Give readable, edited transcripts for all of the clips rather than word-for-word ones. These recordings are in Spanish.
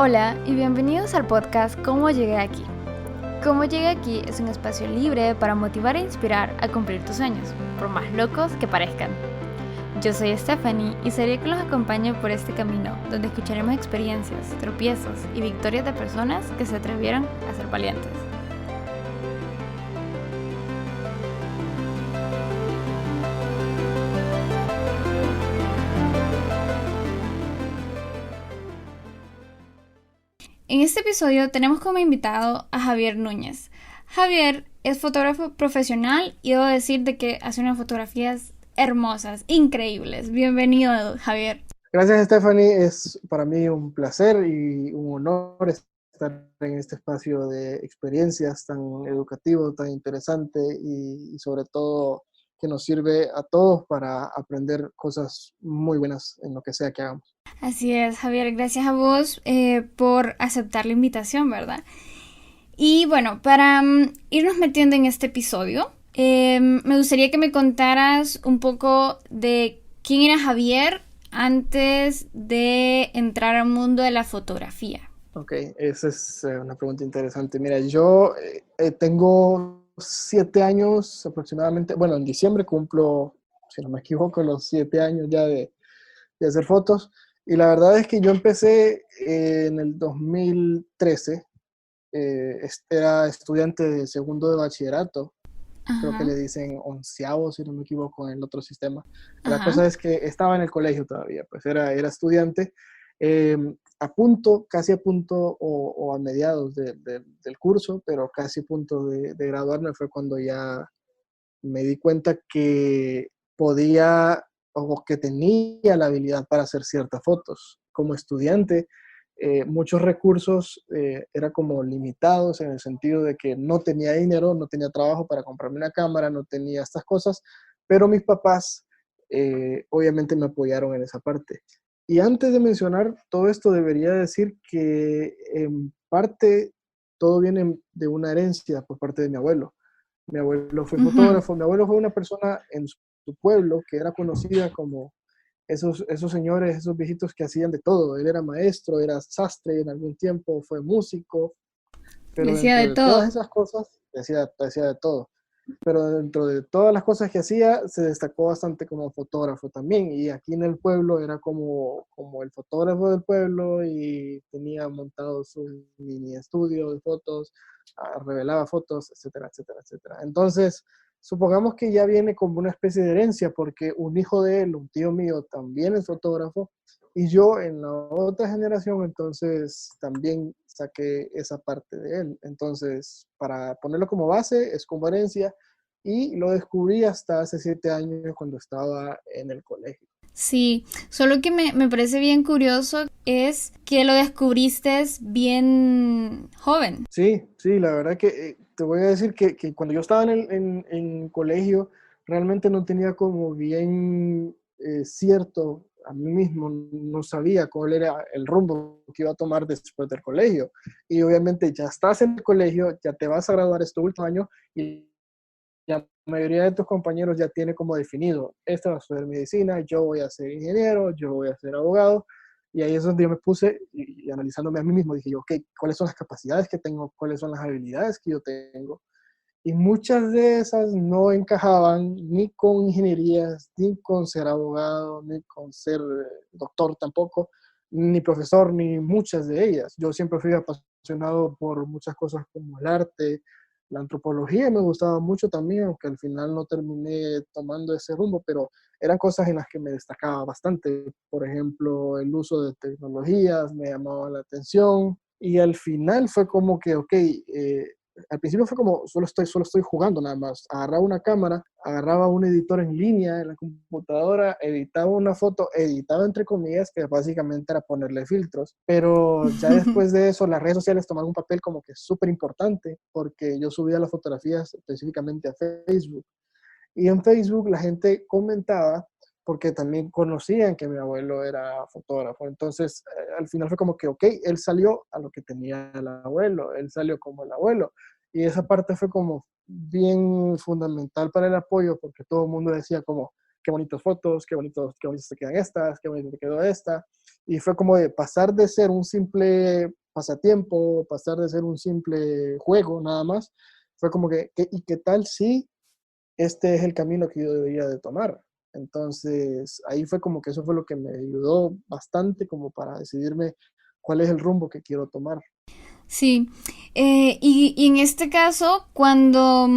Hola y bienvenidos al podcast Cómo Llegué Aquí. Cómo Llegué Aquí es un espacio libre para motivar e inspirar a cumplir tus sueños, por más locos que parezcan. Yo soy Stephanie y seré que los acompañe por este camino, donde escucharemos experiencias, tropiezos y victorias de personas que se atrevieron a ser valientes. En este episodio tenemos como invitado a Javier Núñez. Javier es fotógrafo profesional y debo decir de que hace unas fotografías hermosas, increíbles. Bienvenido, Javier. Gracias, Stephanie. Es para mí un placer y un honor estar en este espacio de experiencias tan educativo, tan interesante y sobre todo que nos sirve a todos para aprender cosas muy buenas en lo que sea que hagamos. Así es, Javier. Gracias a vos por aceptar la invitación, ¿verdad? Y bueno, para irnos metiendo en este episodio, me gustaría que me contaras un poco de quién era Javier antes de entrar al mundo de la fotografía. Ok, esa es una pregunta interesante. Mira, yo tengo 7 años aproximadamente, bueno, en diciembre cumplo, si no me equivoco, los 7 años ya de hacer fotos. Y la verdad es que yo empecé en el 2013, era estudiante de segundo de bachillerato, creo que Ajá, le dicen onceavo, si no me equivoco, en el otro sistema. La ajá. cosa es que estaba en el colegio todavía, pues era estudiante, eh, a punto, casi a punto o a mediados del curso, pero casi a punto de graduarme fue cuando ya me di cuenta que podía o que tenía la habilidad para hacer ciertas fotos. Como estudiante, muchos recursos eran como limitados en el sentido de que no tenía dinero, no tenía trabajo para comprarme una cámara, no tenía estas cosas, pero mis papás obviamente me apoyaron en esa parte. Y antes de mencionar todo esto, debería decir que en parte todo viene de una herencia por parte de mi abuelo. Mi abuelo fue Ujú. fotógrafo, mi abuelo fue una persona en su pueblo que era conocida como esos señores, esos viejitos que hacían de todo. Él era maestro, era sastre en algún tiempo, fue músico, Le pero decía dentro de de todas todo. esas cosas, hacía de todo. Pero dentro de todas las cosas que hacía, se destacó bastante como fotógrafo también. Y aquí en el pueblo era como el fotógrafo del pueblo y tenía montado su mini estudio de fotos, revelaba fotos, etcétera, etcétera, etcétera. Entonces, supongamos que ya viene como una especie de herencia, porque un hijo de él, un tío mío, también es fotógrafo, y yo en la otra generación, entonces también saqué esa parte de él. Entonces, para ponerlo como base, es como herencia, y lo descubrí hasta hace 7 años cuando estaba en el colegio. Sí, solo que me parece bien curioso es que lo descubriste bien joven. Sí, sí, la verdad que te voy a decir que cuando yo estaba en colegio, realmente no tenía como bien cierto a mí mismo, no sabía cuál era el rumbo que iba a tomar después del colegio. Y obviamente ya estás en el colegio, ya te vas a graduar este último año y la mayoría de tus compañeros ya tiene como definido, esta va a estudiar medicina, yo voy a ser ingeniero, yo voy a ser abogado, y ahí es donde yo me puse y analizándome a mí mismo, dije yo, ok, ¿cuáles son las capacidades que tengo? ¿Cuáles son las habilidades que yo tengo? Y muchas de esas no encajaban ni con ingenierías, ni con ser abogado, ni con ser doctor tampoco, ni profesor, ni muchas de ellas. Yo siempre fui apasionado por muchas cosas como el arte, la antropología me gustaba mucho también, aunque al final no terminé tomando ese rumbo, pero eran cosas en las que me destacaba bastante. Por ejemplo, el uso de tecnologías me llamaba la atención y al final fue como que, ok, al principio fue como, solo estoy jugando nada más. Agarraba una cámara, agarraba un editor en línea en la computadora, editaba una foto, editaba entre comillas, que básicamente era ponerle filtros. Pero ya después de eso, las redes sociales tomaron un papel como que súper importante, porque yo subía las fotografías específicamente a Facebook. Y en Facebook la gente comentaba porque también conocían que mi abuelo era fotógrafo. Entonces, al final fue como que, ok, él salió a lo que tenía el abuelo, él salió como el abuelo. Y esa parte fue como bien fundamental para el apoyo, porque todo el mundo decía como, qué bonitas fotos, qué bonitos te quedan estas, qué bonito te quedó esta. Y fue como de pasar de ser un simple pasatiempo, pasar de ser un simple juego nada más, fue como ¿y qué tal si este es el camino que yo debería de tomar? Entonces, ahí fue como que eso fue lo que me ayudó bastante como para decidirme cuál es el rumbo que quiero tomar. Sí, y en este caso, cuando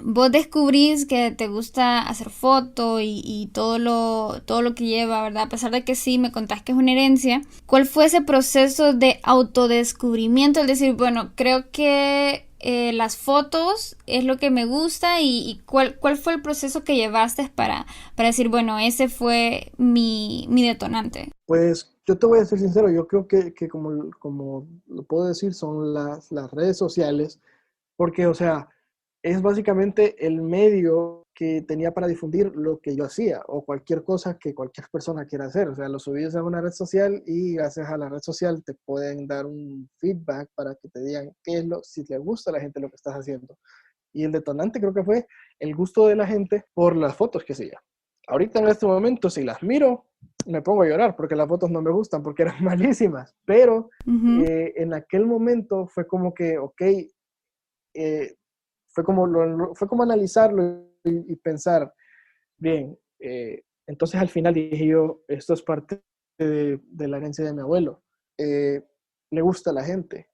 vos descubrís que te gusta hacer foto y todo lo que lleva, ¿verdad? A pesar de que sí, me contás que es una herencia, ¿cuál fue ese proceso de autodescubrimiento? Es decir, bueno, creo que las fotos es lo que me gusta y ¿cuál fue el proceso que llevaste para decir, bueno, ese fue mi detonante? Pues yo te voy a ser sincero, yo creo que como lo puedo decir, son las redes sociales, porque, o sea, es básicamente el medio que tenía para difundir lo que yo hacía o cualquier cosa que cualquier persona quiera hacer. O sea, lo subís a una red social y gracias a la red social te pueden dar un feedback para que te digan si le gusta a la gente lo que estás haciendo. Y el detonante creo que fue el gusto de la gente por las fotos que hacía. Ahorita en este momento, si las miro, me pongo a llorar porque las fotos no me gustan, porque eran malísimas. Pero Ujú. en aquel momento fue como que, ok, eh, fue como analizarlo y pensar, bien, entonces al final dije yo, esto es parte de la herencia de mi abuelo. Eh, Le gusta a la gente,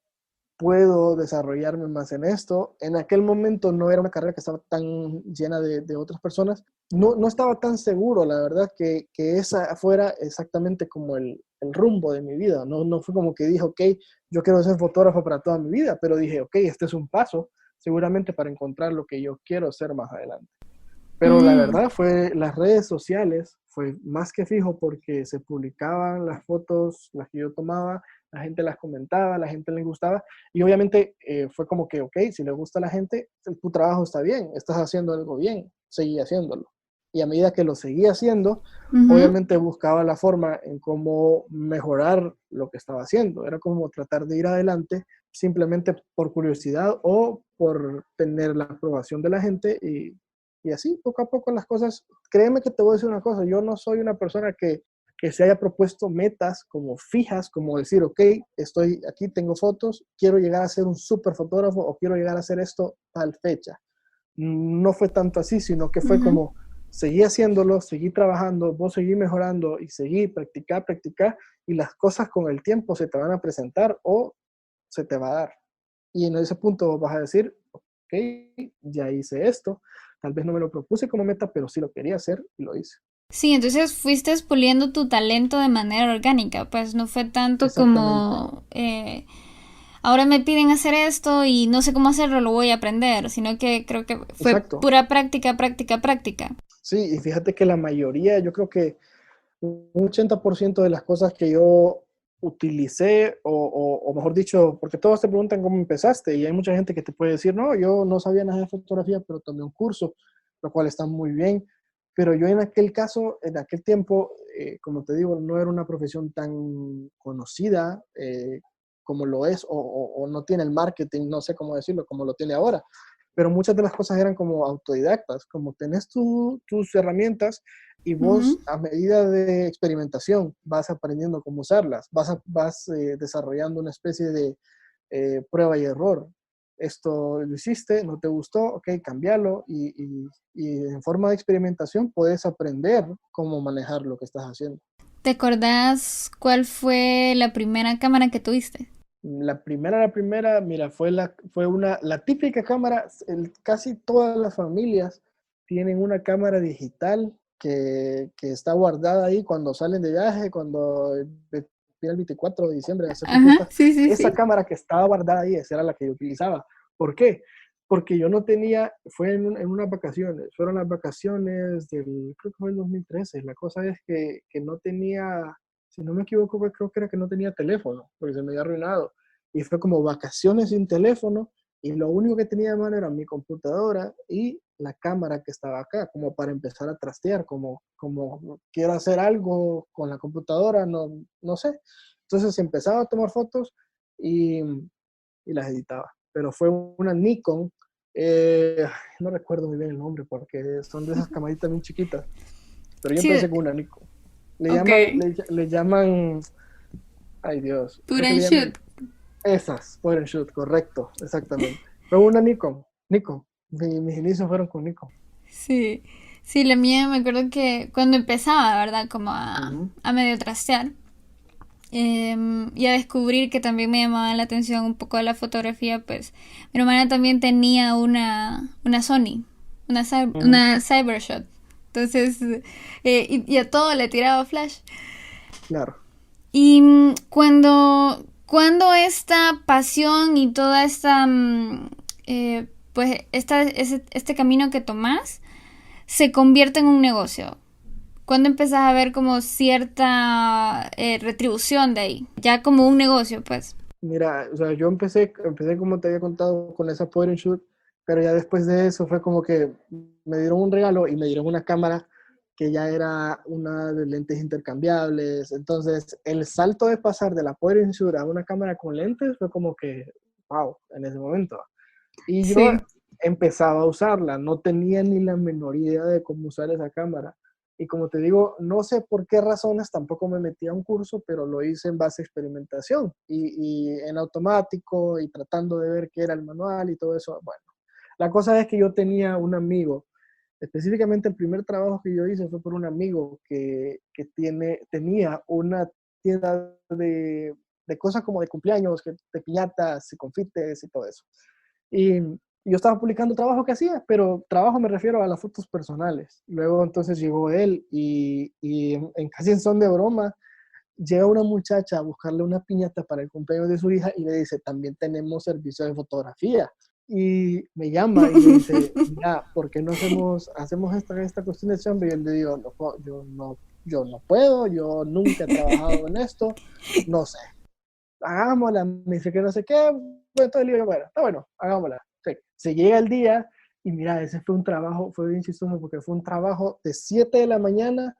puedo desarrollarme más en esto. En aquel momento no era una carrera que estaba tan llena de otras personas. No estaba tan seguro, la verdad, que esa fuera exactamente como el rumbo de mi vida. No fue como que dije, ok, yo quiero ser fotógrafo para toda mi vida, pero dije, ok, este es un paso seguramente para encontrar lo que yo quiero ser más adelante. Pero la Mm. verdad fue las redes sociales, fue más que fijo porque se publicaban las fotos, las que yo tomaba, la gente las comentaba, la gente le gustaba y obviamente fue como que, ok, si le gusta a la gente, tu trabajo está bien, estás haciendo algo bien, seguí haciéndolo. Y a medida que lo seguía haciendo, Ujú. obviamente buscaba la forma en cómo mejorar lo que estaba haciendo. Era como tratar de ir adelante simplemente por curiosidad o por tener la aprobación de la gente y así, poco a poco las cosas, créeme que te voy a decir una cosa, yo no soy una persona que se haya propuesto metas como fijas, como decir, ok, estoy aquí, tengo fotos, quiero llegar a ser un súper fotógrafo o quiero llegar a hacer esto tal fecha. No fue tanto así, sino que fue Ujú. como seguí haciéndolo, seguí trabajando, vos seguí mejorando y seguí practicar y las cosas con el tiempo se te van a presentar o se te va a dar. Y en ese punto vas a decir, ok, ya hice esto, tal vez no me lo propuse como meta, pero sí lo quería hacer y lo hice. Sí, entonces fuiste puliendo tu talento de manera orgánica, pues no fue tanto Exactamente, como ahora me piden hacer esto y no sé cómo hacerlo, lo voy a aprender, sino que creo que fue exacto. pura práctica, práctica, práctica. Sí, y fíjate que la mayoría, yo creo que un 80% de las cosas que yo utilicé, o mejor dicho, porque todos te preguntan cómo empezaste, y hay mucha gente que te puede decir, no, yo no sabía nada de fotografía, pero tomé un curso, lo cual está muy bien. Pero yo en aquel caso, en aquel tiempo, como te digo, no era una profesión tan conocida como lo es, o no tiene el marketing, no sé cómo decirlo, como lo tiene ahora. Pero muchas de las cosas eran como autodidactas, como tenés tus herramientas y Ujú. vos a medida de experimentación vas aprendiendo cómo usarlas, vas desarrollando una especie de prueba y error. Esto lo hiciste, no te gustó, ok, cambialo y en forma de experimentación puedes aprender cómo manejar lo que estás haciendo. ¿Te acordás cuál fue la primera cámara que tuviste? La primera, mira, la típica cámara, casi todas las familias tienen una cámara digital que está guardada ahí cuando salen de viaje, cuando viene el 24 de diciembre a hacer sus Ajá, fiestas. sí, sí, Esa sí. cámara que estaba guardada ahí, esa era la que yo utilizaba. ¿Por qué? Porque yo no tenía, fue en unas vacaciones, fueron las vacaciones creo que fue el 2013. La cosa es que no tenía, si no me equivoco, creo que era que no tenía teléfono, porque se me había arruinado. Y fue como vacaciones sin teléfono y lo único que tenía de mano era mi computadora y la cámara que estaba acá, como para empezar a trastear, como quiero hacer algo con la computadora, no sé. Entonces empezaba a tomar fotos y las editaba. Pero fue una Nikon, no recuerdo muy bien el nombre porque son de esas camaritas muy chiquitas, pero yo Sí, empecé con una Nikon. Le Ok. llaman, le llaman, ay Dios, Put creo que and le llaman shoot. esas, point and shoot, correcto, exactamente. Fue una Nikon. Mis inicios fueron con Nikon. Sí. Sí, la mía me acuerdo que cuando empezaba, ¿verdad? Como Ujú. a medio trastear. Y a descubrir que también me llamaba la atención un poco de la fotografía, pues mi hermana también tenía una Sony, Ujú. una Cybershot. Entonces, y a todo le tiraba flash. Claro. Y cuando esta pasión y toda esta, pues, este camino que tomas se convierte en un negocio. ¿Cuándo empezás a ver como cierta retribución de ahí? Ya como un negocio, pues. Mira, o sea, yo empecé como te había contado con esa point and shoot, pero ya después de eso fue como que me dieron un regalo y me dieron una cámara que ya era una de lentes intercambiables. Entonces, el salto de pasar de la point and shoot a una cámara con lentes fue como que, wow, en ese momento. Y yo Sí. empezaba a usarla, no tenía ni la menor idea de cómo usar esa cámara. Y como te digo, no sé por qué razones tampoco me metí a un curso, pero lo hice en base a experimentación y en automático y tratando de ver qué era el manual y todo eso. Bueno, la cosa es que yo tenía un amigo, específicamente el primer trabajo que yo hice fue por un amigo que tenía una tienda de cosas como de cumpleaños, de piñatas y confites y todo eso. Y yo estaba publicando trabajo que hacía, pero trabajo me refiero a las fotos personales. Luego entonces llegó él y casi en son de broma, llega una muchacha a buscarle una piñata para el cumpleaños de su hija y le dice, también tenemos servicio de fotografía. Y me llama y me dice, mira, ¿por qué no hacemos esta cuestión de chamba? Y yo le digo, no, yo no puedo, yo nunca he trabajado en esto, no sé, hagámosla, me dice que no sé qué, bueno, entonces le digo, bueno, está bueno, hagámosla. Sí. Se llega el día y mira, ese fue un trabajo, fue bien chistoso porque fue un trabajo de 7 de la mañana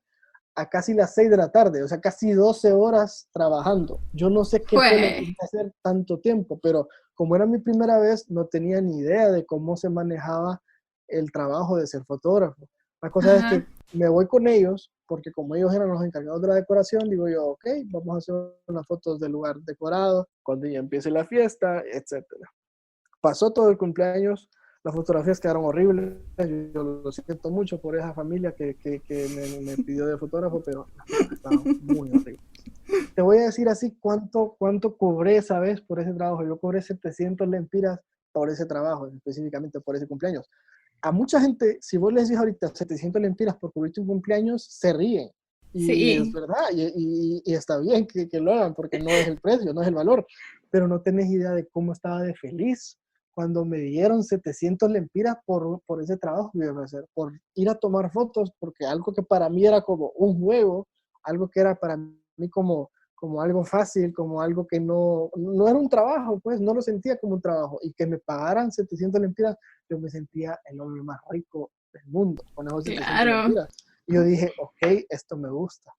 a casi las 6 de la tarde, o sea, casi 12 horas trabajando. Yo no sé qué fue lo que Fue. hice hacer tanto tiempo, pero como era mi primera vez, no tenía ni idea de cómo se manejaba el trabajo de ser fotógrafo. La cosa es Ajá. que me voy con ellos, porque como ellos eran los encargados de la decoración, digo yo, ok, vamos a hacer unas fotos del lugar decorado, cuando ya empiece la fiesta, etcétera. Pasó todo el cumpleaños, las fotografías quedaron horribles, yo lo siento mucho por esa familia que me pidió de fotógrafo, pero las fotos estaban muy horribles. Te voy a decir así cuánto cobré esa vez por ese trabajo. Yo cobré 700 lempiras por ese trabajo, específicamente por ese cumpleaños. A mucha gente, si vos les decís ahorita 700 lempiras por cubrirte un cumpleaños, se ríen. Y es Sí. verdad, y está bien que lo hagan, porque no es el precio, no es el valor, pero no tenés idea de cómo estaba de feliz cuando me dieron 700 lempiras por ese trabajo que iba a hacer, por ir a tomar fotos, porque algo que para mí era como un juego, algo que era para mí como algo fácil, como algo que no era un trabajo, pues no lo sentía como un trabajo, y que me pagaran 700 lempiras, yo me sentía el hombre más rico del mundo con esos 700 Claro. lempiras. Y yo dije, ok, esto me gusta.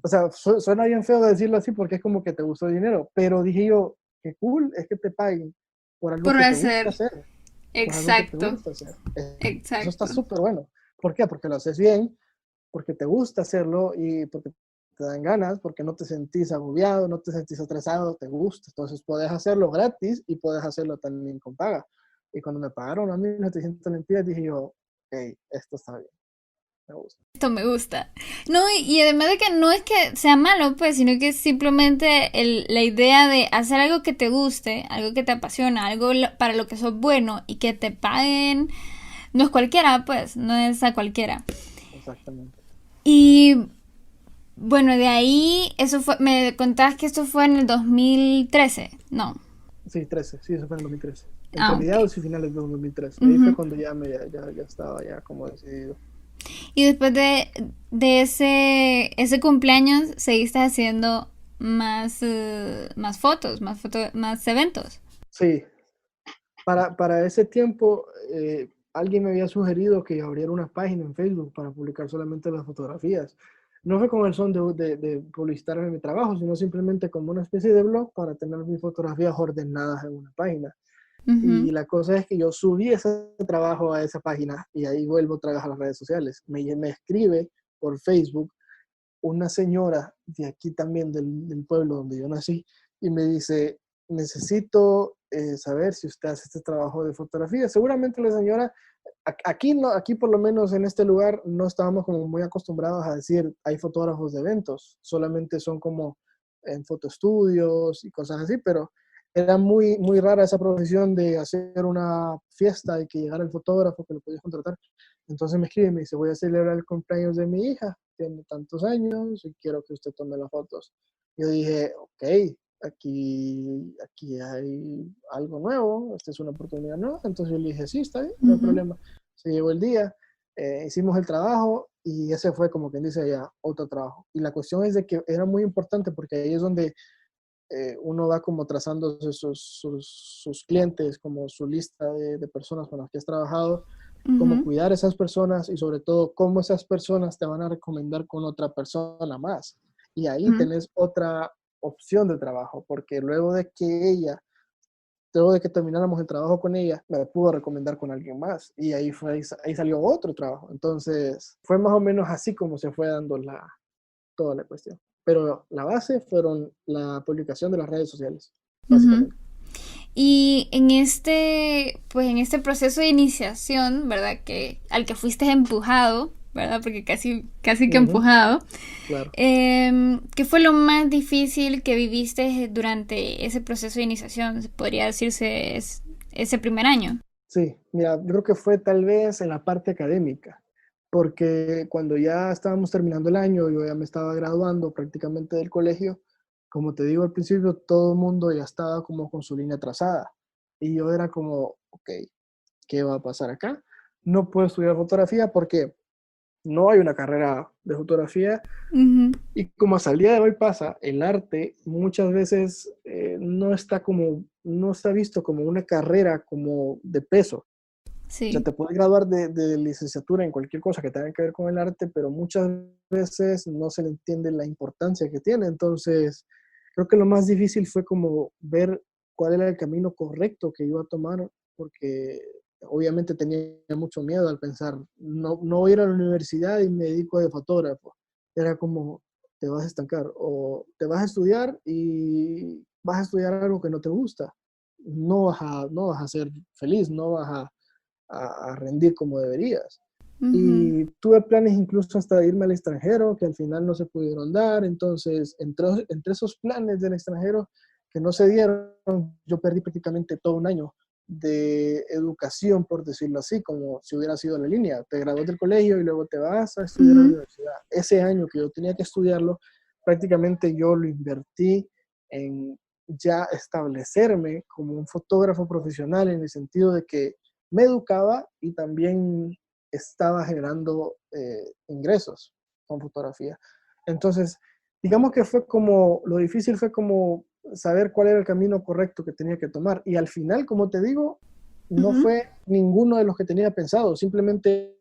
O sea, suena bien feo decirlo así porque es como que te gustó el dinero, pero dije yo, qué cool es que te paguen por algo Por que te gusta hacer. hacer, por algo que te Exacto. gusta hacer. Eso está Exacto. súper bueno. ¿Por qué? Porque lo haces bien, porque te gusta hacerlo y porque te dan ganas, porque no te sentís agobiado, no te sentís estresado, te gusta. Entonces puedes hacerlo gratis y puedes hacerlo también con paga. Y cuando me pagaron a mí 700 lempiras, dije yo, hey, esto está bien, me gusta. Esto me gusta. No, y además de que no es que sea malo, pues, sino que es simplemente la idea de hacer algo que te guste, algo que te apasiona, algo para lo que sos bueno y que te paguen, no es cualquiera, pues, no es a cualquiera. Exactamente. Y bueno, de ahí, eso fue, me contabas que esto fue en el 2013, no. Sí, 13, sí, eso fue en el 2013. Entre Ah, ok. mediados y finales de 2013. Ahí fue Ujú. cuando ya estaba ya como decidido. Y después de ese cumpleaños, seguiste haciendo más fotos, más eventos. Sí, para ese tiempo alguien me había sugerido que abriera una página en Facebook para publicar solamente las fotografías. No fue con el son de publicitarme mi trabajo, sino simplemente como una especie de blog para tener mis fotografías ordenadas en una página. Ujú. Y la cosa es que yo subí ese trabajo a esa página y ahí vuelvo otra vez a las redes sociales. Me escribe por Facebook una señora de aquí también, del pueblo donde yo nací, y me dice, necesito saber si usted hace este trabajo de fotografía. Seguramente la señora, aquí, no, aquí por lo menos en este lugar no estábamos como muy acostumbrados a decir, hay fotógrafos de eventos, solamente son como en fotoestudios y cosas así, pero era muy, muy rara esa profesión de hacer una fiesta y que llegara el fotógrafo que lo podías contratar. Entonces me escribe y me dice, voy a celebrar el cumpleaños de mi hija, tiene tantos años y quiero que usted tome las fotos. Yo dije, ok, aquí hay algo nuevo, esta es una oportunidad nueva. Entonces yo le dije, sí, está bien, no hay Ujú, problema. Se llegó el día, hicimos el trabajo y ese fue como quien dice ya otro trabajo. Y la cuestión es de que era muy importante porque ahí es donde uno va como trazando sus clientes, como su lista de personas con las que has trabajado, cómo ujú, cuidar a esas personas y sobre todo cómo esas personas te van a recomendar con otra persona más. Y ahí ujú. tenés otra opción de trabajo, porque luego de que termináramos el trabajo con ella, me pudo recomendar con alguien más y ahí salió otro trabajo. Entonces fue más o menos así como se fue dando toda la cuestión. Pero la base fueron la publicación de las redes sociales, Ujú. básicamente. Y pues en este proceso de iniciación, ¿verdad? Que al que fuiste empujado, ¿verdad? Porque casi que Ujú, empujado. claro. ¿Qué fue lo más difícil que viviste durante ese proceso de iniciación? Podría decirse ese primer año. Sí, mira, yo creo que fue tal vez en la parte académica, porque cuando ya estábamos terminando el año, yo ya me estaba graduando prácticamente del colegio, como te digo al principio, todo el mundo ya estaba como con su línea trazada. Y yo era como, ok, ¿qué va a pasar acá? No puedo estudiar fotografía porque no hay una carrera de fotografía. Ujú. Y como hasta el día de hoy pasa, el arte muchas veces no está visto como una carrera como de peso. O sea, Sí. te puedes graduar de licenciatura en cualquier cosa que tenga que ver con el arte, pero muchas veces no se le entiende la importancia que tiene. Entonces, creo que lo más difícil fue como ver cuál era el camino correcto que iba a tomar, porque obviamente tenía mucho miedo al pensar, no voy a ir a la universidad y me dedico de fotógrafo. Era como, te vas a estancar o te vas a estudiar y vas a estudiar algo que no te gusta. No vas a ser feliz, no vas a rendir como deberías. Ujú. Y tuve planes incluso hasta de irme al extranjero, que al final no se pudieron dar. Entonces, entre esos planes del extranjero que no se dieron, yo perdí prácticamente todo un año de educación, por decirlo así, como si hubiera sido la línea. Te gradúas del colegio y luego te vas a estudiar a la Ujú. universidad. Ese año que yo tenía que estudiarlo, prácticamente yo lo invertí en ya establecerme como un fotógrafo profesional en el sentido de que me educaba y también estaba generando ingresos con fotografía. Entonces, digamos que lo difícil fue como saber cuál era el camino correcto que tenía que tomar. Y al final, como te digo, no Ujú. fue ninguno de los que tenía pensado, simplemente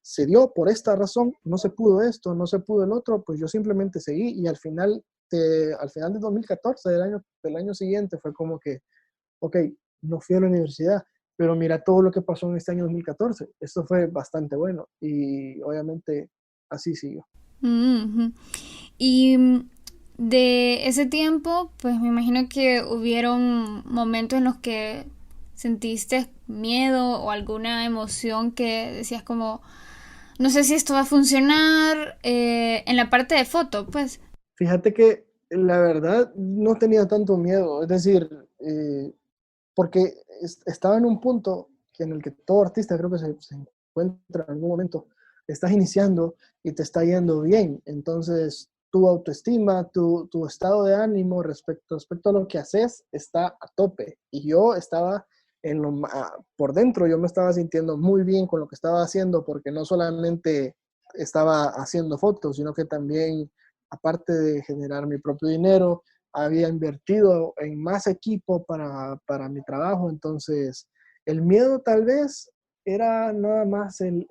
se dio por esta razón, no se pudo esto, no se pudo el otro, pues yo simplemente seguí y al final de 2014, del año siguiente, fue como que, ok, no fui a la universidad, pero mira todo lo que pasó en este año 2014. Esto fue bastante bueno y obviamente así siguió. Ujú. Y de ese tiempo, pues me imagino que hubieron momentos en los que sentiste miedo o alguna emoción que decías como, no sé si esto va a funcionar en la parte de foto, pues. Fíjate que la verdad no tenía tanto miedo, es decir, porque estaba en un punto en el que todo artista creo que se encuentra en algún momento. Estás iniciando y te está yendo bien, entonces tu autoestima, tu estado de ánimo respecto a lo que haces está a tope. Y yo estaba por dentro, yo me estaba sintiendo muy bien con lo que estaba haciendo, porque no solamente estaba haciendo fotos, sino que también, aparte de generar mi propio dinero, había invertido en más equipo para mi trabajo. Entonces el miedo tal vez era nada más el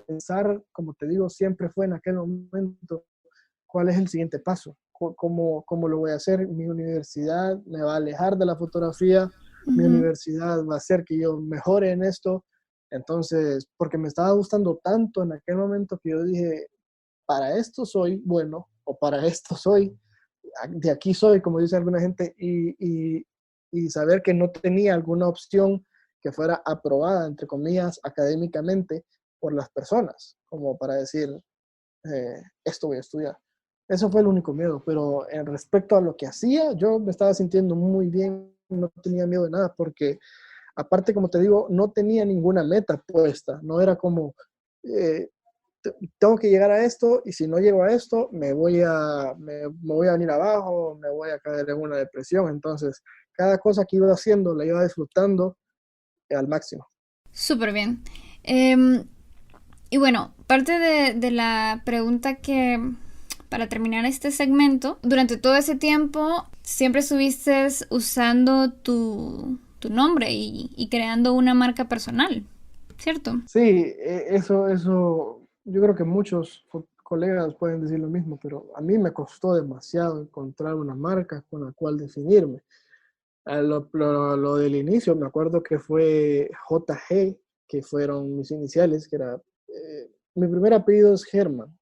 pensar, como te digo, siempre fue en aquel momento, cuál es el siguiente paso, cómo lo voy a hacer. Mi universidad me va a alejar de la fotografía, mi Ujú. universidad va a hacer que yo mejore en esto. Entonces, porque me estaba gustando tanto en aquel momento que yo dije, para esto soy bueno o para esto soy, de aquí soy, como dice alguna gente, y saber que no tenía alguna opción que fuera aprobada, entre comillas, académicamente por las personas, como para decir, esto voy a estudiar. Eso fue el único miedo, pero en respecto a lo que hacía, yo me estaba sintiendo muy bien, no tenía miedo de nada, porque aparte, como te digo, no tenía ninguna meta puesta, no era como, eh, tengo que llegar a esto y si no llego a esto, me voy a venir abajo, me voy a caer en una depresión. Entonces, cada cosa que iba haciendo la iba disfrutando al máximo. Súper bien. Em, y bueno, parte de la pregunta que, para terminar este segmento, durante todo ese tiempo siempre estuviste usando tu nombre y creando una marca personal, ¿cierto? Sí, eso, yo creo que muchos colegas pueden decir lo mismo, pero a mí me costó demasiado encontrar una marca con la cual definirme. Lo del inicio, me acuerdo que fue JG, que fueron mis iniciales, que era, mi primer apellido es Germán,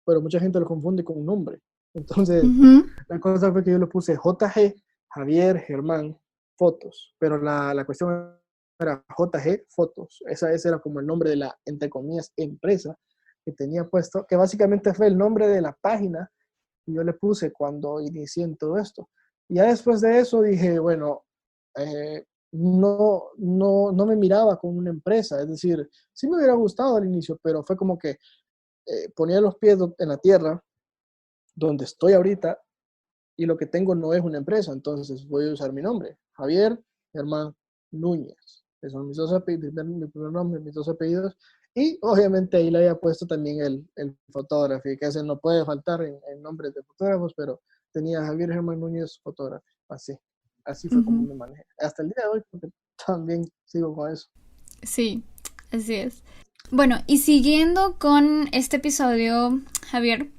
pero mucha gente lo confunde con un nombre. Entonces, Ujú. la cosa fue que yo le puse JG, Javier Germán, fotos, pero la cuestión era JG Fotos. Ese era como el nombre de la, entre comillas, empresa que tenía puesto, que básicamente fue el nombre de la página que yo le puse cuando inicié en todo esto. Y ya después de eso dije, bueno, no me miraba como una empresa, es decir, sí me hubiera gustado al inicio, pero fue como que ponía los pies en la tierra, donde estoy ahorita, y lo que tengo no es una empresa, entonces voy a usar mi nombre, Javier Germán Núñez, que son mis dos apellidos, mi primer nombre, mis dos apellidos, y obviamente ahí le había puesto también el fotógrafo, que ese no puede faltar en nombres de fotógrafos, pero tenía Javier Germán Núñez fotógrafo, así fue como Ujú. me manejé, hasta el día de hoy, porque también sigo con eso. Sí, así es. Bueno, y siguiendo con este episodio, Javier,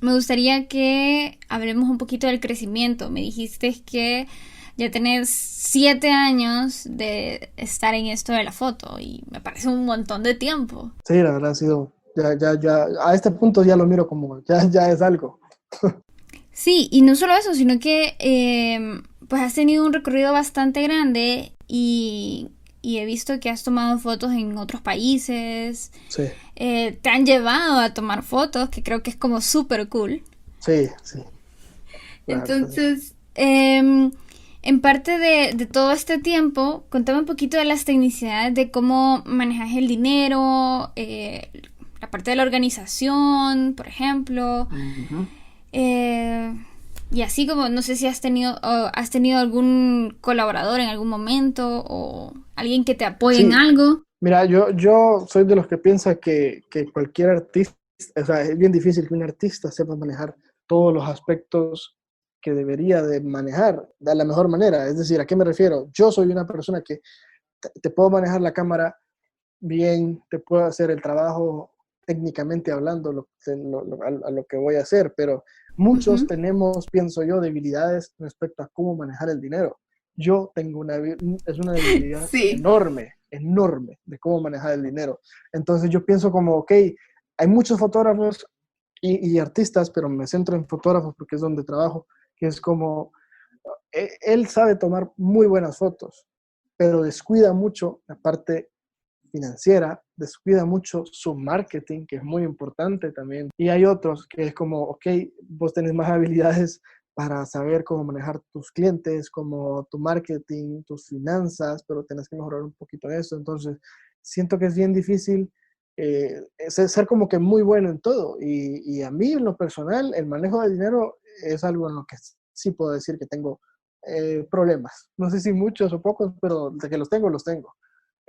me gustaría que hablemos un poquito del crecimiento. Me dijiste que ya tenés 7 años de estar en esto de la foto y me parece un montón de tiempo. Sí, la verdad ha sido, ya, a este punto ya lo miro como, ya es algo. Sí, y no solo eso, sino que pues has tenido un recorrido bastante grande y he visto que has tomado fotos en otros países, Sí, te han llevado a tomar fotos, que creo que es como súper cool. sí, la verdad. Entonces, en parte de todo este tiempo, contame un poquito de las tecnicidades de cómo manejas el dinero, la parte de la organización, por ejemplo. Ujú. eh, y así como, no sé si has tenido algún colaborador en algún momento o alguien que te apoye en Sí, algo. mira, yo soy de los que piensa que cualquier artista, o sea, es bien difícil que un artista sepa manejar todos los aspectos que debería de manejar de la mejor manera. Es decir, ¿a qué me refiero? Yo soy una persona que te puedo manejar la cámara bien, te puedo hacer el trabajo técnicamente hablando a lo que voy a hacer, pero muchos Ujú. tenemos, pienso yo, debilidades respecto a cómo manejar el dinero. Yo tengo es una debilidad Sí. enorme, enorme de cómo manejar el dinero. Entonces yo pienso como, ok, hay muchos fotógrafos y artistas, pero me centro en fotógrafos porque es donde trabajo, que es como, él sabe tomar muy buenas fotos, pero descuida mucho la parte financiera, descuida mucho su marketing, que es muy importante también. Y hay otros que es como, ok, vos tenés más habilidades para saber cómo manejar tus clientes, como tu marketing, tus finanzas, pero tenés que mejorar un poquito eso. Entonces, siento que es bien difícil ser como que muy bueno en todo. Y a mí, en lo personal, el manejo de dinero es algo en lo que sí puedo decir que tengo problemas. No sé si muchos o pocos, pero de que los tengo, los tengo.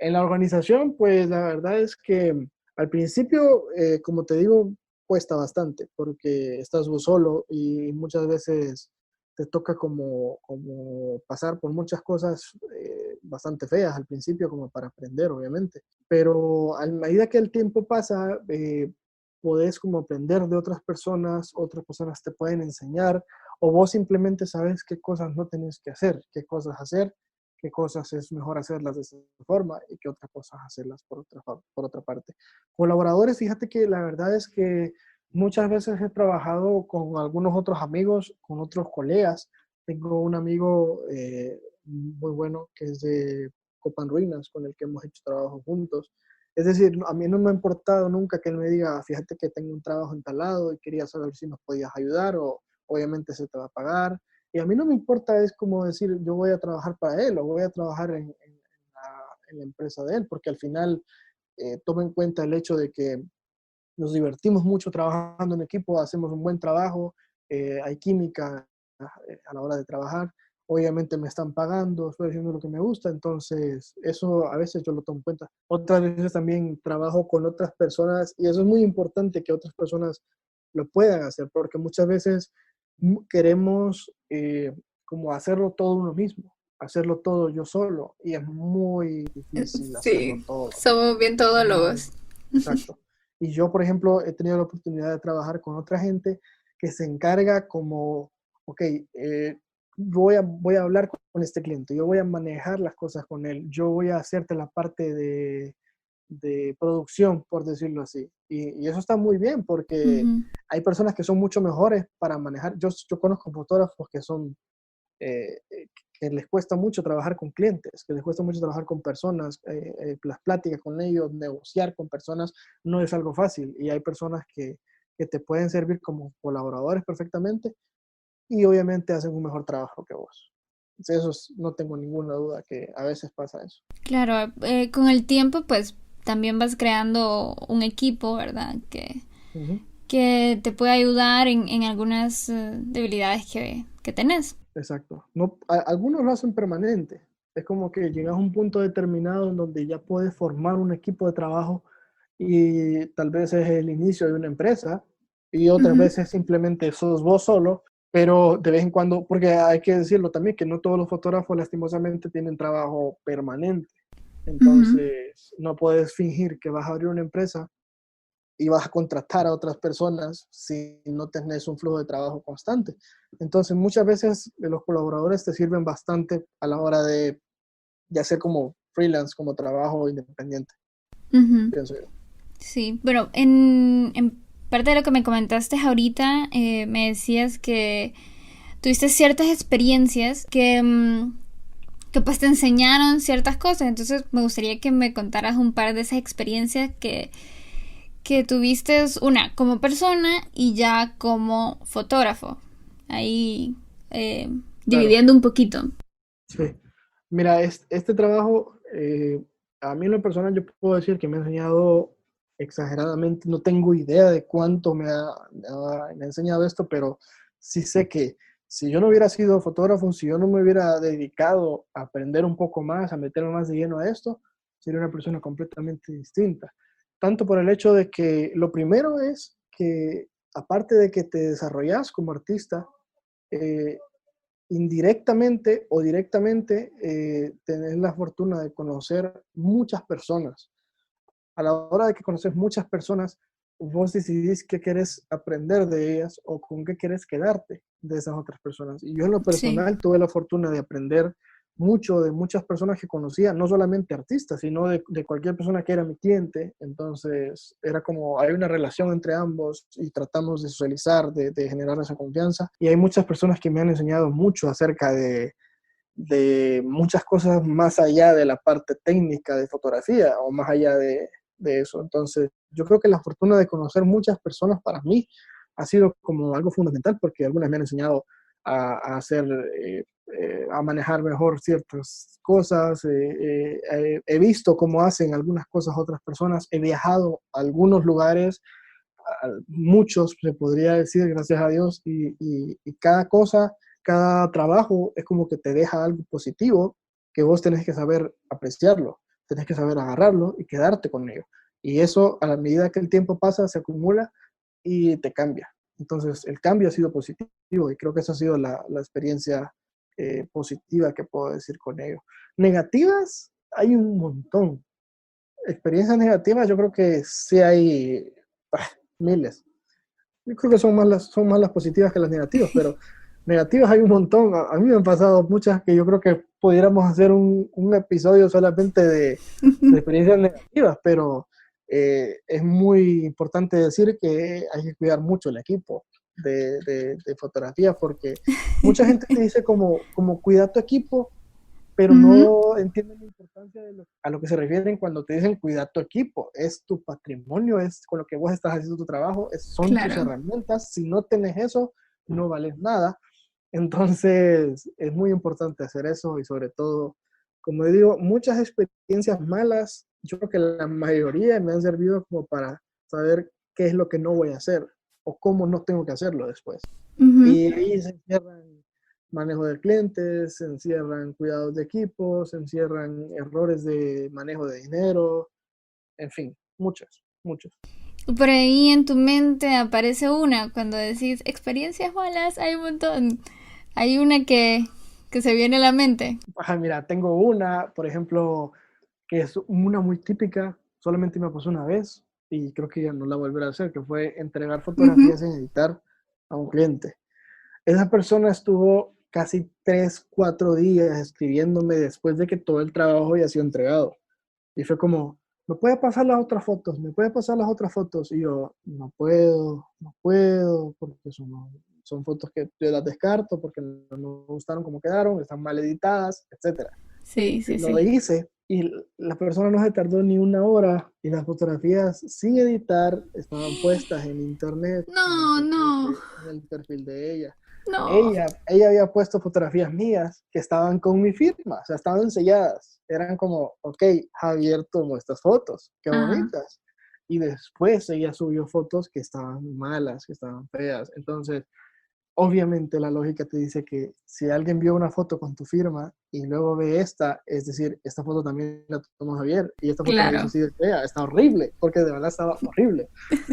En la organización, pues la verdad es que al principio, como te digo, cuesta bastante porque estás vos solo y muchas veces te toca como pasar por muchas cosas bastante feas al principio como para aprender, obviamente. Pero a medida que el tiempo pasa, podés como aprender de otras personas te pueden enseñar o vos simplemente sabes qué cosas no tenés que hacer, qué cosas es mejor hacerlas de esa forma y qué otras cosas hacerlas por otra parte. Colaboradores, fíjate que la verdad es que muchas veces he trabajado con algunos otros amigos, con otros colegas. Tengo un amigo muy bueno que es de Copan Ruinas, con el que hemos hecho trabajo juntos. Es decir, a mí no me ha importado nunca que él me diga, fíjate que tengo un trabajo instalado y quería saber si nos podías ayudar o obviamente se te va a pagar. Y a mí no me importa, es como decir, yo voy a trabajar para él o voy a trabajar en la empresa de él, porque al final toma en cuenta el hecho de que nos divertimos mucho trabajando en equipo, hacemos un buen trabajo, hay química a la hora de trabajar, obviamente me están pagando, estoy haciendo lo que me gusta, entonces eso a veces yo lo tomo en cuenta. Otras veces también trabajo con otras personas y eso es muy importante que otras personas lo puedan hacer, porque muchas veces queremos como hacerlo todo uno mismo, hacerlo todo yo solo y es muy difícil hacerlo Sí, todo. somos bien Muy, todólogos. exacto. Y yo, por ejemplo, he tenido la oportunidad de trabajar con otra gente que se encarga como, ok, voy a hablar con este cliente, yo voy a manejar las cosas con él, yo voy a hacerte la parte de producción, por decirlo así. Y eso está muy bien porque Ujú. hay personas que son mucho mejores para manejar. Yo conozco fotógrafos que son eh, que les cuesta mucho trabajar con clientes, que les cuesta mucho trabajar con personas, las pláticas con ellos, negociar con personas, no es algo fácil. Y hay personas que te pueden servir como colaboradores perfectamente y obviamente hacen un mejor trabajo que vos. Eso no tengo ninguna duda que a veces pasa eso. Claro, con el tiempo pues también vas creando un equipo, ¿verdad? Ujú. Que te puede ayudar en algunas debilidades que tenés. Exacto. No, algunos lo hacen permanente. Es como que llegas a un punto determinado en donde ya puedes formar un equipo de trabajo y tal vez es el inicio de una empresa y otras Ujú, veces simplemente sos vos solo, pero de vez en cuando, porque hay que decirlo también, que no todos los fotógrafos lastimosamente tienen trabajo permanente. ujú. Entonces, no puedes fingir que vas a abrir una empresa y vas a contratar a otras personas si no tenés un flujo de trabajo constante. Entonces, muchas veces los colaboradores te sirven bastante a la hora de hacer como freelance, como trabajo independiente, Ujú. pienso yo. Sí, bueno, en parte de lo que me comentaste ahorita, me decías que tuviste ciertas experiencias que pues te enseñaron ciertas cosas. Entonces me gustaría que me contaras un par de esas experiencias que tuviste, una como persona y ya como fotógrafo. Ahí Claro, dividiendo un poquito. sí. Mira, este trabajo, a mí en lo personal yo puedo decir que me ha enseñado exageradamente, no tengo idea de cuánto me ha enseñado esto, pero sí sé que si yo no hubiera sido fotógrafo, si yo no me hubiera dedicado a aprender un poco más, a meterme más de lleno a esto, sería una persona completamente distinta. Tanto por el hecho de que lo primero es que, aparte de que te desarrollas como artista, eh, indirectamente o directamente tenés la fortuna de conocer muchas personas. A la hora de que conoces muchas personas, vos decidís qué querés aprender de ellas o con qué querés quedarte de esas otras personas. Y yo en lo Sí. personal tuve la fortuna de aprender mucho de muchas personas que conocía, no solamente artistas, sino de cualquier persona que era mi cliente. Entonces era como, hay una relación entre ambos y tratamos de socializar, de generar esa confianza. Y hay muchas personas que me han enseñado mucho acerca de muchas cosas más allá de la parte técnica de fotografía o más allá de eso. Entonces, yo creo que la fortuna de conocer muchas personas para mí ha sido como algo fundamental porque algunas me han enseñado a hacer, a manejar mejor ciertas cosas. He visto cómo hacen algunas cosas otras personas. He viajado a algunos lugares, a muchos, se podría decir, gracias a Dios, y cada cosa, cada trabajo es como que te deja algo positivo que vos tenés que saber apreciarlo, tenés que saber agarrarlo y quedarte con ello. Y eso a la medida que el tiempo pasa se acumula y te cambia. Entonces el cambio ha sido positivo y creo que esa ha sido la experiencia positiva que puedo decir con ello. Negativas hay un montón. Experiencias negativas yo creo que sí hay miles. Yo creo que son más las positivas que las negativas, pero negativas hay un montón. A mí me han pasado muchas que yo creo que pudiéramos hacer un episodio solamente de experiencias negativas, pero es muy importante decir que hay que cuidar mucho el equipo de fotografía, porque mucha gente te dice como cuida tu equipo, pero Ujú, no entienden la importancia a lo que se refieren cuando te dicen cuidar tu equipo. Es tu patrimonio, es con lo que vos estás haciendo tu trabajo, son tus claro. herramientas. Si no tenés eso, no vales nada. Entonces, es muy importante hacer eso y sobre todo, como digo, muchas experiencias malas, yo creo que la mayoría me han servido como para saber qué es lo que no voy a hacer o cómo no tengo que hacerlo después. Ujú. Y ahí se encierran manejo de clientes, se encierran cuidados de equipos, se encierran errores de manejo de dinero, en fin, muchos, muchos. Por ahí en tu mente aparece una, cuando decís experiencias malas, hay un montón. Hay una que se viene a la mente. Ajá, mira, tengo una, por ejemplo, que es una muy típica, solamente me pasó una vez y creo que ya no la volveré a hacer, que fue entregar Ujú. fotografías sin editar a un cliente. Esa persona estuvo casi 3, 4 días escribiéndome después de que todo el trabajo ya ha sido entregado. Y fue como, ¿me puede pasar las otras fotos? ¿Me puede pasar las otras fotos? Y yo, no puedo, no puedo, porque son fotos que yo las descarto, porque no me gustaron como quedaron, están mal editadas, etcétera. Sí, sí, Lo sí. hice y la persona no se tardó ni una hora y las fotografías sin editar estaban puestas en internet, No, no, en el perfil de ella. no. Ella había puesto fotografías mías que estaban con mi firma, o sea, estaban selladas. Eran como, ok, Javier tomó estas fotos, qué Ajá. bonitas. Y después ella subió fotos que estaban malas, que estaban feas. Entonces, obviamente la lógica te dice que si alguien vio una foto con tu firma y luego ve esta, es decir, esta foto también la tomó Javier y esta foto no es Claro. así de fea, está horrible, porque de verdad estaba horrible.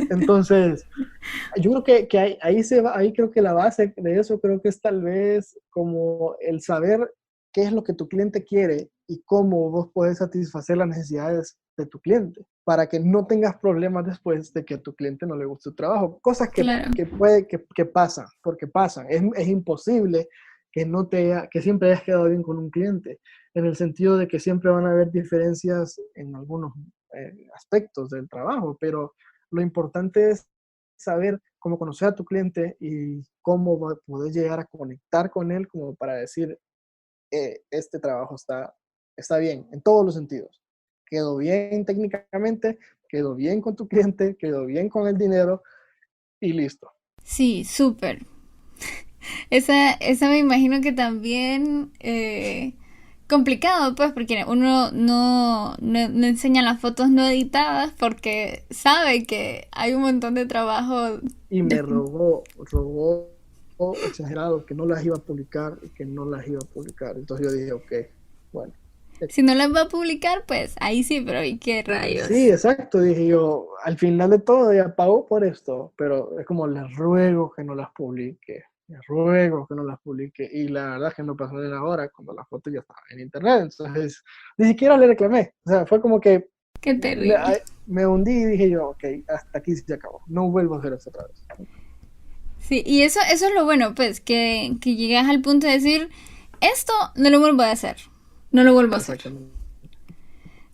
Entonces, yo creo que ahí se va, ahí creo que la base de eso creo que es tal vez como el saber qué es lo que tu cliente quiere y cómo vos puedes satisfacer las necesidades de tu cliente para que no tengas problemas después de que a tu cliente no le guste tu trabajo. Cosas Claro. que pasan, porque pasan. Es imposible que, no que siempre hayas quedado bien con un cliente, en el sentido de que siempre van a haber diferencias en algunos aspectos del trabajo, pero lo importante es saber cómo conocer a tu cliente y cómo poder llegar a conectar con él como para decir, este trabajo está bien en todos los sentidos. Quedó bien técnicamente, quedó bien con tu cliente, quedó bien con el dinero y listo. Sí, súper. Esa me imagino que también complicado, pues, porque uno no enseña las fotos no editadas porque sabe que hay un montón de trabajo. Y me de- rogó exagerado que no las iba a publicar y que no las iba a publicar. Entonces yo dije, ok, bueno. Si no las va a publicar, pues ahí sí, pero ¿y qué Sí, rayos? exacto, dije yo, al final de todo ya pagó por esto, pero es como les ruego que no las publique, les ruego que no las publique, y la verdad es que no pasó ni una hora cuando la foto ya estaba en internet, entonces ni siquiera le reclamé, o sea, fue como que Qué me, terrible. me hundí y dije yo, ok, hasta aquí se acabó, no vuelvo a hacer esto otra vez. Sí, y eso es lo bueno, pues, que llegas al punto de decir, esto no lo vuelvo a hacer. No lo vuelvo a hacer. Exactamente.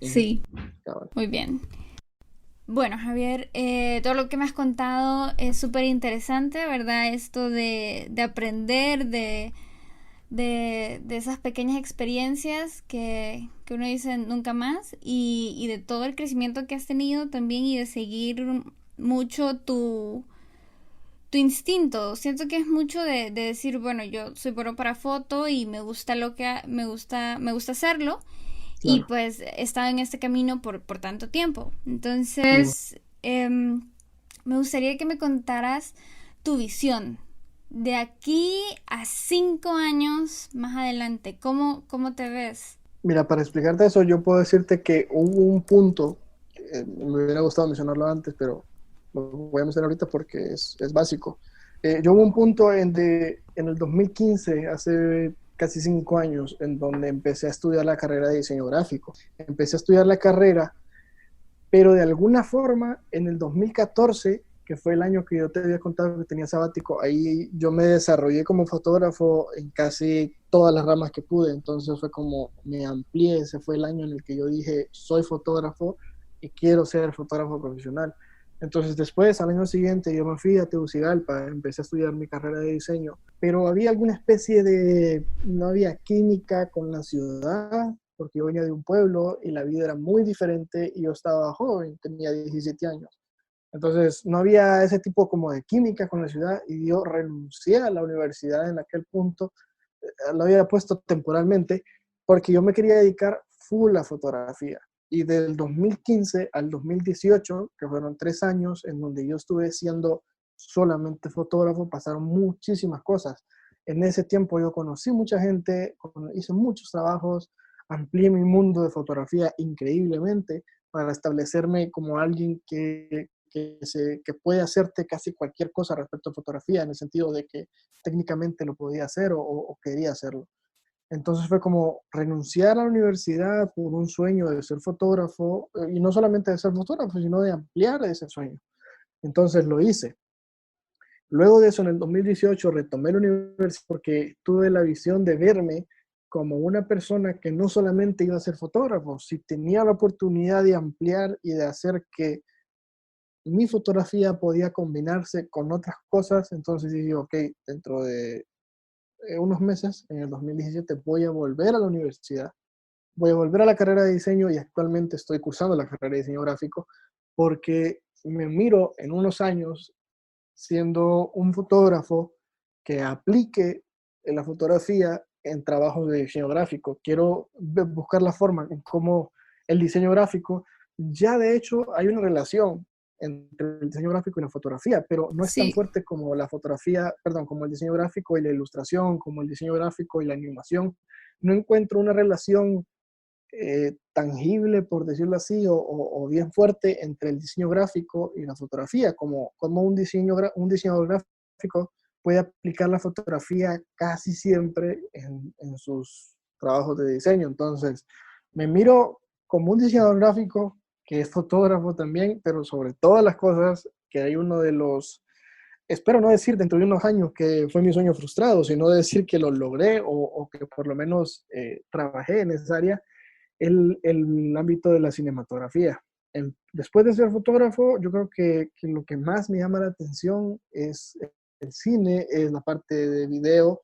Ujú, Sí, cabal. muy bien. Bueno, Javier, todo lo que me has contado es súper interesante, ¿verdad? Esto de aprender de esas pequeñas experiencias que uno dice nunca más y de todo el crecimiento que has tenido también y de seguir mucho tu instinto. Siento que es mucho de decir, bueno, yo soy bueno para foto y me gusta lo que me gusta hacerlo y Claro. pues he estado en este camino por tanto tiempo. Ujú. Entonces, me gustaría que me contaras tu visión de aquí a 5 años más adelante. ¿Cómo te ves? Mira, para explicarte eso, yo puedo decirte que hubo un punto, me hubiera gustado mencionarlo antes, pero lo voy a mencionar ahorita porque es básico. Yo hubo un punto en el 2015, hace casi 5 años, en donde empecé a estudiar la carrera de diseño gráfico. Empecé a estudiar la carrera, pero de alguna forma, en el 2014, que fue el año que yo te había contado que tenía sabático, ahí yo me desarrollé como fotógrafo en casi todas las ramas que pude, entonces fue como me amplié, ese fue el año en el que yo dije, soy fotógrafo y quiero ser fotógrafo profesional. Entonces después, al año siguiente, yo me fui a Tegucigalpa, empecé a estudiar mi carrera de diseño, pero había alguna especie de, no había química con la ciudad, porque yo venía de un pueblo y la vida era muy diferente y yo estaba joven, tenía 17 años. Entonces no había ese tipo como de química con la ciudad y yo renuncié a la universidad en aquel punto, lo había puesto temporalmente, porque yo me quería dedicar full a fotografía. Y del 2015 al 2018, que fueron 3 años en donde yo estuve siendo solamente fotógrafo, pasaron muchísimas cosas. En ese tiempo yo conocí mucha gente, hice muchos trabajos, amplié mi mundo de fotografía increíblemente para establecerme como alguien que puede hacerte casi cualquier cosa respecto a fotografía, en el sentido de que técnicamente lo podía hacer o quería hacerlo. Entonces fue como renunciar a la universidad por un sueño de ser fotógrafo, y no solamente de ser fotógrafo, sino de ampliar ese sueño. Entonces lo hice. Luego de eso, en el 2018, retomé la universidad porque tuve la visión de verme como una persona que no solamente iba a ser fotógrafo, si tenía la oportunidad de ampliar y de hacer que mi fotografía podía combinarse con otras cosas, entonces dije, ok, dentro de unos meses, en el 2017, voy a volver a la universidad, voy a volver a la carrera de diseño y actualmente estoy cursando la carrera de diseño gráfico porque me miro en unos años siendo un fotógrafo que aplique la fotografía en trabajos de diseño gráfico. Quiero buscar la forma en cómo el diseño gráfico, ya de hecho hay una relación entre el diseño gráfico y la fotografía, pero no es tan Sí. fuerte como la fotografía, perdón, como el diseño gráfico y la ilustración, como el diseño gráfico y la animación. No encuentro una relación tangible, por decirlo así, o bien fuerte entre el diseño gráfico y la fotografía, como un diseñador gráfico puede aplicar la fotografía casi siempre en sus trabajos de diseño. Entonces, me miro como un diseñador gráfico que es fotógrafo también, pero sobre todas las cosas, que hay uno de los, espero no decir dentro de unos años que fue mi sueño frustrado, sino decir que lo logré o que por lo menos trabajé en esa área, el ámbito de la cinematografía. Después de ser fotógrafo, yo creo que lo que más me llama la atención es el cine, es la parte de video,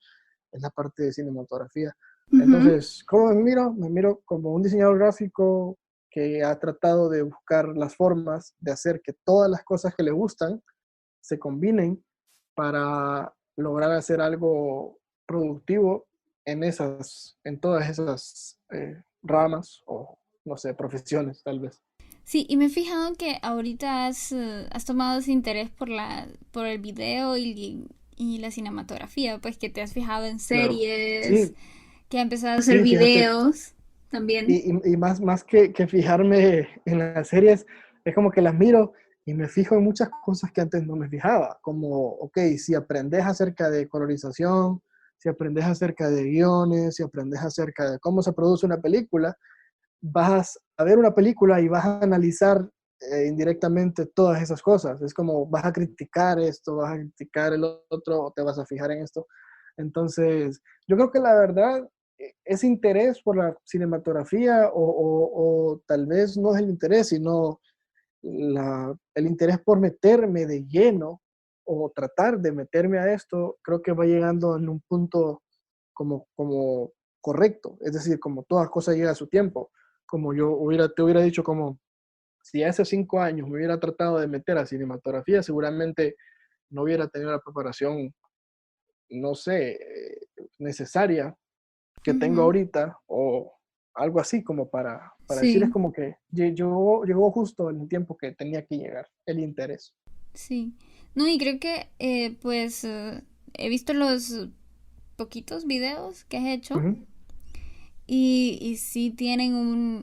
es la parte de cinematografía. Ujú. Entonces, ¿cómo me miro? Me miro como un diseñador gráfico que ha tratado de buscar las formas de hacer que todas las cosas que le gustan se combinen para lograr hacer algo productivo en todas esas ramas o, no sé, profesiones tal vez. Sí, y me he fijado que ahorita has tomado ese interés por el video y la cinematografía, pues que te has fijado en Claro. series, Sí, que has empezado a hacer sí, fíjate. videos también. Y más que fijarme en las series, es como que las miro y me fijo en muchas cosas que antes no me fijaba, como, ok, si aprendes acerca de colorización, si aprendes acerca de guiones, si aprendes acerca de cómo se produce una película, vas a ver una película y vas a analizar indirectamente todas esas cosas. Es como vas a criticar esto, vas a criticar el otro, o te vas a fijar en esto. Entonces, yo creo que la verdad, ese interés por la cinematografía, o tal vez no es el interés, sino el interés por meterme de lleno o tratar de meterme a esto, creo que va llegando en un punto como correcto. Es decir, como todas cosas llegan a su tiempo. Como te hubiera dicho, como si hace 5 años me hubiera tratado de meter a cinematografía, seguramente no hubiera tenido la preparación, no sé, necesaria que tengo Ujú. ahorita, o algo así como para decir, es Sí, como que llegó justo en el tiempo que tenía que llegar, el interés. sí. No, y creo que he visto los poquitos videos que has hecho Ujú. y sí tienen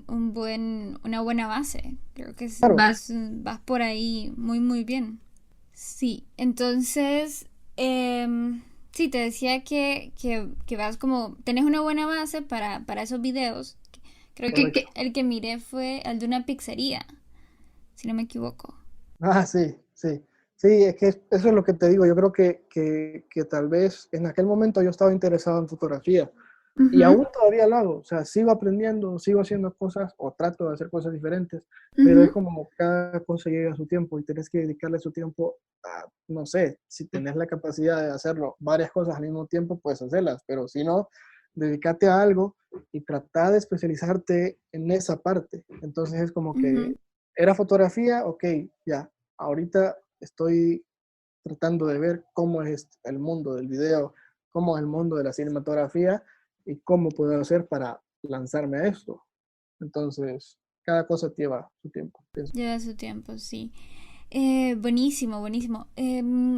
una buena base. Creo que Claro. vas por ahí muy, muy bien. Sí, entonces, sí, te decía que vas como, tenés una buena base para esos videos. Creo que Correcto. el que miré fue el de una pizzería, si no me equivoco. Ah, sí, sí. Sí, es que eso es lo que te digo. Yo creo que tal vez en aquel momento yo estaba interesado en fotografía, Y Ujú, aún todavía lo hago, o sea, sigo aprendiendo, sigo haciendo cosas o trato de hacer cosas diferentes, pero es ujú. como cada cosa llega a su tiempo y tenés que dedicarle su tiempo a, no sé, si tenés la capacidad de hacerlo varias cosas al mismo tiempo, puedes hacerlas, pero si no, dedícate a algo y trata de especializarte en esa parte. Entonces es como Ujú. que era fotografía, ok, ya, ahorita estoy tratando de ver cómo es el mundo del video, cómo es el mundo de la cinematografía y cómo puedo hacer para lanzarme a esto. Entonces, cada cosa lleva su tiempo, pienso. Lleva su tiempo, sí. Buenísimo, buenísimo.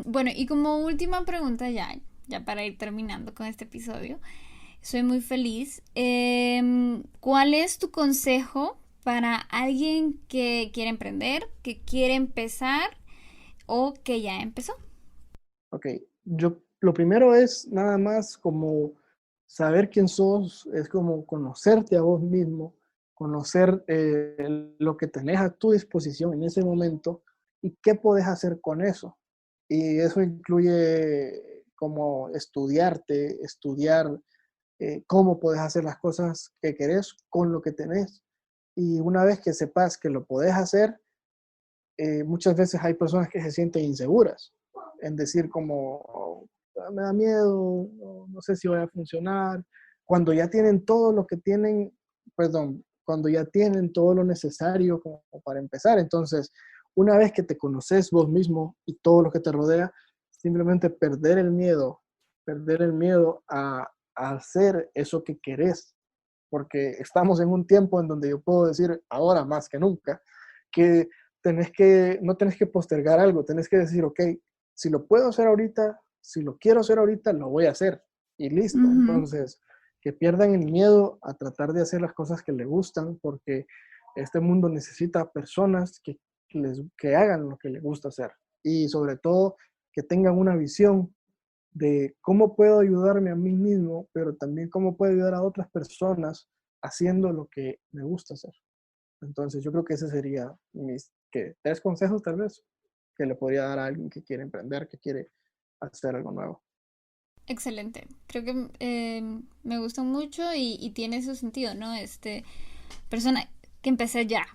Bueno, y como última pregunta ya para ir terminando con este episodio, soy muy feliz. ¿Cuál es tu consejo para alguien que quiere emprender, que quiere empezar o que ya empezó? Ok, yo lo primero es nada más como saber quién sos, es como conocerte a vos mismo, conocer lo que tenés a tu disposición en ese momento y qué podés hacer con eso. Y eso incluye como estudiarte, estudiar cómo podés hacer las cosas que querés con lo que tenés. Y una vez que sepas que lo podés hacer, muchas veces hay personas que se sienten inseguras en decir como, "Oh, me da miedo, no sé si va a funcionar, cuando ya tienen todo lo que tienen, perdón, cuando ya tienen todo lo necesario como para empezar. Entonces, una vez que te conoces vos mismo y todo lo que te rodea, simplemente perder el miedo a hacer eso que querés, porque estamos en un tiempo en donde yo puedo decir ahora más que nunca que no tenés que postergar algo, tenés que decir, ok, si lo puedo hacer ahorita, si lo quiero hacer ahorita, lo voy a hacer y listo. Ujú. Entonces, que pierdan el miedo a tratar de hacer las cosas que les gustan, porque este mundo necesita personas que hagan lo que les gusta hacer y sobre todo que tengan una visión de cómo puedo ayudarme a mí mismo, pero también cómo puedo ayudar a otras personas haciendo lo que me gusta hacer. Entonces, yo creo que ese sería mis tres consejos tal vez que le podría dar a alguien que quiere emprender, que quiere hacer algo nuevo. Excelente. Creo que me gustó mucho y tiene su sentido, ¿no? Persona que empecé ya.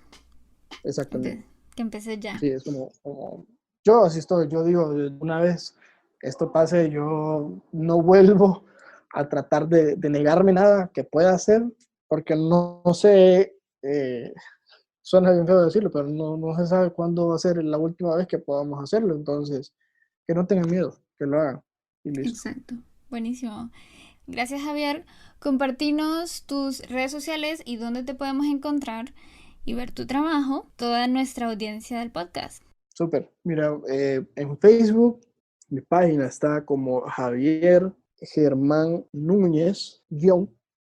Exactamente. Que empecé ya. Sí, es como yo así estoy, yo digo, una vez esto pase, yo no vuelvo a tratar de negarme nada que pueda hacer, porque no sé, suena bien feo decirlo, pero no se sabe cuándo va a ser la última vez que podamos hacerlo, entonces, que no tengan miedo, que lo hagan y listo. Exacto. Buenísimo. Gracias, Javier. Compartinos tus redes sociales y dónde te podemos encontrar y ver tu trabajo, toda nuestra audiencia del podcast. Súper. Mira, en Facebook mi página está como Javier Germán Núñez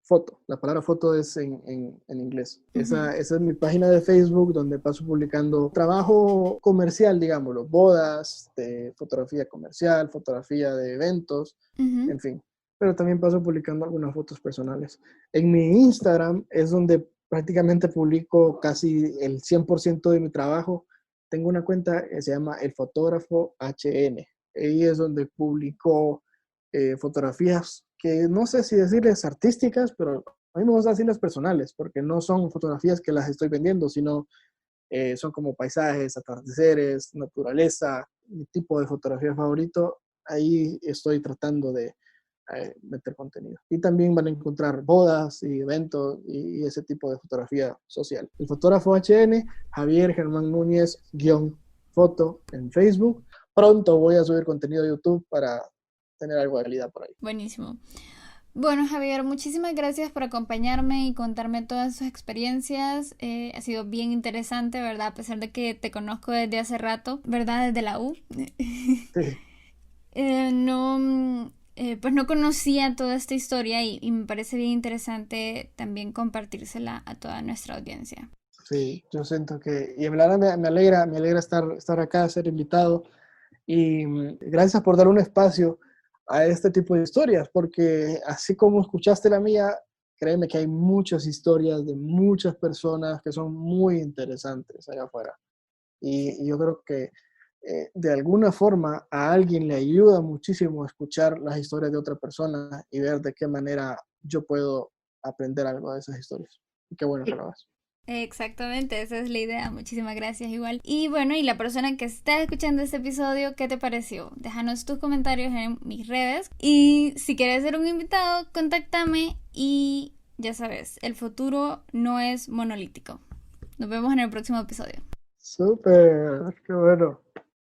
foto. La palabra foto es en inglés. Ujú, Esa es mi página de Facebook donde paso publicando trabajo comercial, digámoslo, bodas, de fotografía comercial, fotografía de eventos, ujú, en fin. Pero también paso publicando algunas fotos personales. En mi Instagram es donde prácticamente publico casi el 100% de mi trabajo. Tengo una cuenta que se llama El Fotógrafo HN. Ahí es donde publico fotografías que no sé si decirles artísticas, pero a mí me gusta decirles personales, porque no son fotografías que las estoy vendiendo, sino son como paisajes, atardeceres, naturaleza, mi tipo de fotografía favorito. Ahí estoy tratando de meter contenido. Y también van a encontrar bodas y eventos y ese tipo de fotografía social. El fotógrafo HN, Javier Germán Núñez, guión foto en Facebook. Pronto voy a subir contenido a YouTube para tener algo de calidad por ahí. buenísimo. Bueno, Javier, muchísimas gracias por acompañarme y contarme todas sus experiencias. Ha sido bien interesante, ¿verdad? A pesar de que te conozco desde hace rato, ¿verdad? Desde la U. Sí, No, pues no conocía toda esta historia y me parece bien interesante también compartírsela a toda nuestra audiencia. sí, yo siento que, y en verdad me alegra estar acá, ser invitado. Y gracias por dar un espacio a este tipo de historias, porque así como escuchaste la mía, créeme que hay muchas historias de muchas personas que son muy interesantes allá afuera. Y yo creo que de alguna forma a alguien le ayuda muchísimo escuchar las historias de otra persona y ver de qué manera yo puedo aprender algo de esas historias. Y qué bueno que lo hagas. Exactamente, esa es la idea. Muchísimas gracias igual. Y bueno, y la persona que está escuchando este episodio, ¿qué te pareció? Déjanos tus comentarios en mis redes. Y si quieres ser un invitado, contáctame y ya sabes, el futuro no es monolítico. Nos vemos en el próximo episodio. Súper, qué bueno.